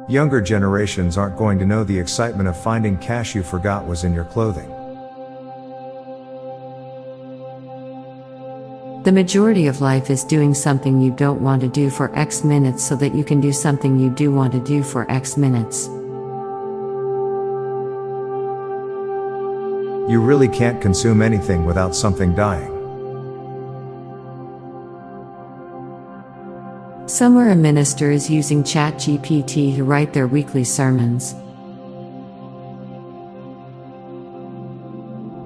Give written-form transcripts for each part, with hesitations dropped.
Younger generations aren't going to know the excitement of finding cash you forgot was in your clothing. The majority of life is doing something you don't want to do for X minutes so that you can do something you do want to do for X minutes. You really can't consume anything without something dying. Somewhere a minister is using ChatGPT to write their weekly sermons.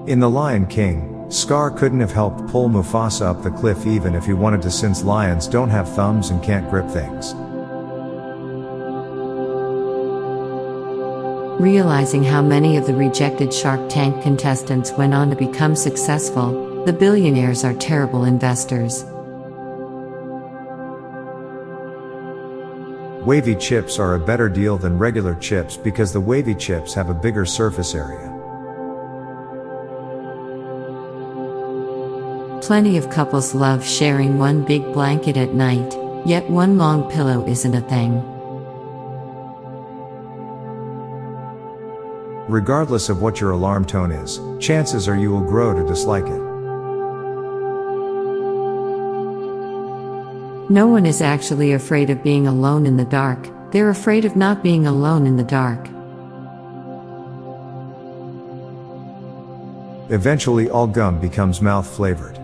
In The Lion King, Scar couldn't have helped pull Mufasa up the cliff even if he wanted to, since lions don't have thumbs and can't grip things. Realizing how many of the rejected Shark Tank contestants went on to become successful, the billionaires are terrible investors. Wavy chips are a better deal than regular chips because the wavy chips have a bigger surface area. Plenty of couples love sharing one big blanket at night, yet one long pillow isn't a thing. Regardless of what your alarm tone is, chances are you will grow to dislike it. No one is actually afraid of being alone in the dark, they're afraid of not being alone in the dark. Eventually all gum becomes mouth-flavored.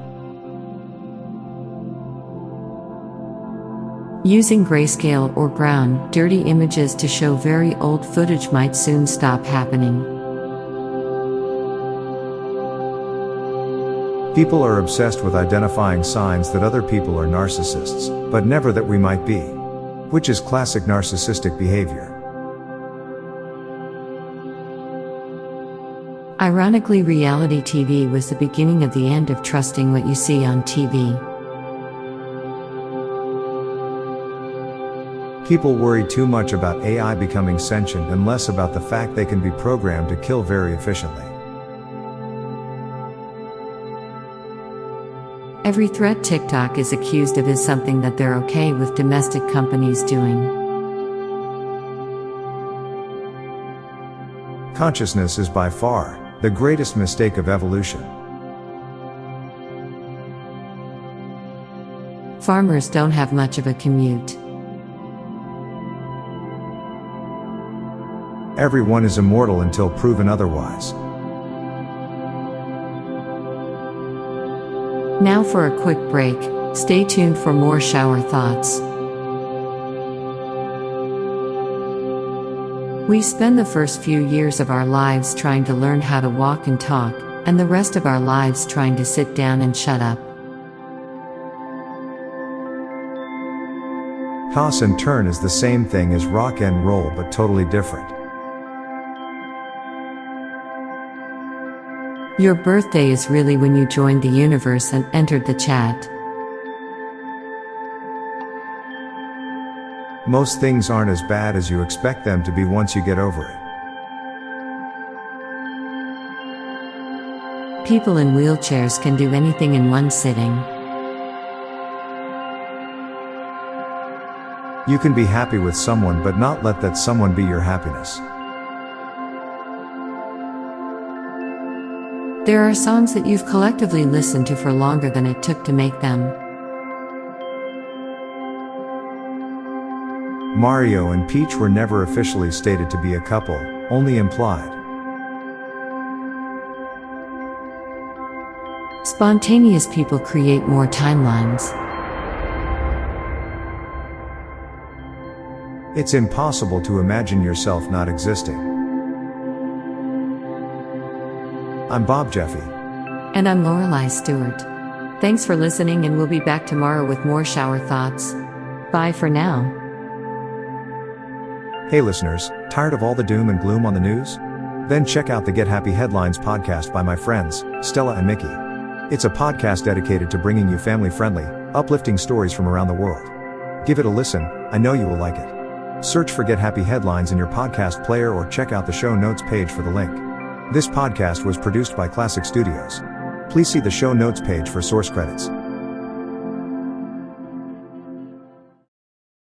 Using grayscale or brown, dirty images to show very old footage might soon stop happening. People are obsessed with identifying signs that other people are narcissists, but never that we might be. Which is classic narcissistic behavior. Ironically, reality TV was the beginning of the end of trusting what you see on TV. People worry too much about AI becoming sentient and less about the fact they can be programmed to kill very efficiently. Every threat TikTok is accused of is something that they're okay with domestic companies doing. Consciousness is by far the greatest mistake of evolution. Farmers don't have much of a commute. Everyone is immortal until proven otherwise. Now for a quick break, stay tuned for more shower thoughts. We spend the first few years of our lives trying to learn how to walk and talk, and the rest of our lives trying to sit down and shut up. Toss and turn is the same thing as rock and roll but totally different. Your birthday is really when you joined the universe and entered the chat. Most things aren't as bad as you expect them to be once you get over it. People in wheelchairs can do anything in one sitting. You can be happy with someone but not let that someone be your happiness. There are songs that you've collectively listened to for longer than it took to make them. Mario and Peach were never officially stated to be a couple, only implied. Spontaneous people create more timelines. It's impossible to imagine yourself not existing. I'm Bob Jeffy. And I'm Lorelei Stewart. Thanks for listening, and we'll be back tomorrow with more shower thoughts. Bye for now. Hey listeners, tired of all the doom and gloom on the news? Then check out the Get Happy Headlines podcast by my friends, Stella and Mickey. It's a podcast dedicated to bringing you family-friendly, uplifting stories from around the world. Give it a listen, I know you will like it. Search for Get Happy Headlines in your podcast player or check out the show notes page for the link. This podcast was produced by Klassic Studios. Please see the show notes page for source credits.